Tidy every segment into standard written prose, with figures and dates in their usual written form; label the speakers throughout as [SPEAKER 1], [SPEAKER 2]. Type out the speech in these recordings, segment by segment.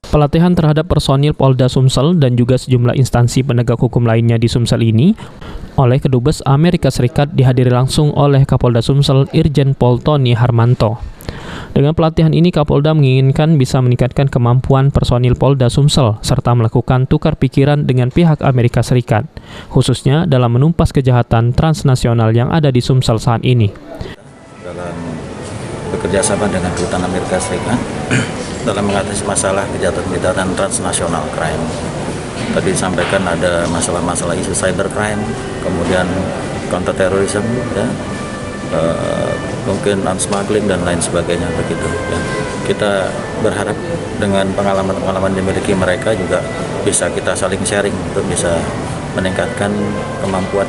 [SPEAKER 1] Pelatihan terhadap personil Polda Sumsel dan juga sejumlah instansi penegak hukum lainnya di Sumsel ini oleh Kedubes Amerika Serikat dihadiri langsung oleh Kapolda Sumsel Irjen Pol Tony Harmanto. Dengan pelatihan ini, Kapolda menginginkan bisa meningkatkan kemampuan personil Polda Sumsel serta melakukan tukar pikiran dengan pihak Amerika Serikat, khususnya dalam menumpas kejahatan transnasional yang ada di Sumsel saat ini.
[SPEAKER 2] Dalam bekerjasama dengan Kedutaan Amerika Serikat dalam mengatasi masalah kejahatan transnasional crime. Tadi disampaikan ada masalah-masalah isu cybercrime, kemudian counter terrorism, ya, mungkin non-smuggling dan lain sebagainya begitu. Ya. Kita berharap dengan pengalaman-pengalaman yang dimiliki mereka juga bisa kita saling sharing untuk bisa meningkatkan kemampuan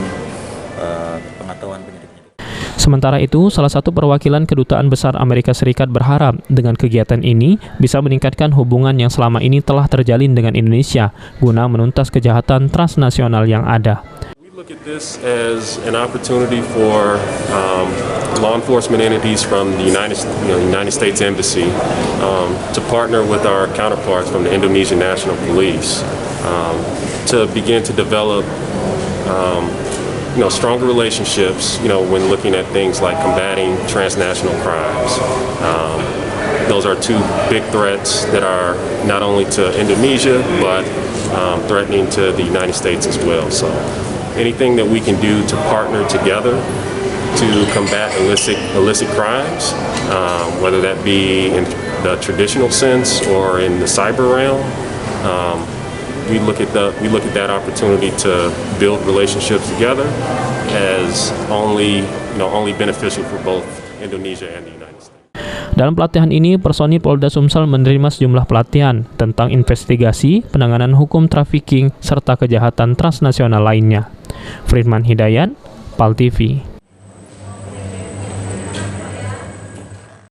[SPEAKER 2] pengetahuan penyidik.
[SPEAKER 1] Sementara itu, salah satu perwakilan Kedutaan Besar Amerika Serikat berharap dengan kegiatan ini bisa meningkatkan hubungan yang selama ini telah terjalin dengan Indonesia guna menuntas kejahatan transnasional yang ada.
[SPEAKER 3] We look at this as an opportunity for law enforcement entities from the United States Embassy to partner with our counterparts from the Indonesian National Police to begin to develop stronger relationships, when looking at things like combating transnational crimes. Those are two big threats that are not only to Indonesia, but threatening to the United States as well. So anything that we can do to partner together to combat illicit crimes, whether that be in the traditional sense or in the cyber realm, we look at that opportunity to build relationships together as only beneficial for both Indonesia and the United States.
[SPEAKER 1] Dalam pelatihan ini, personil Polda Sumsel menerima sejumlah pelatihan tentang investigasi, penanganan hukum trafficking, serta kejahatan transnasional lainnya. Friedman Hidayat, PAL TV.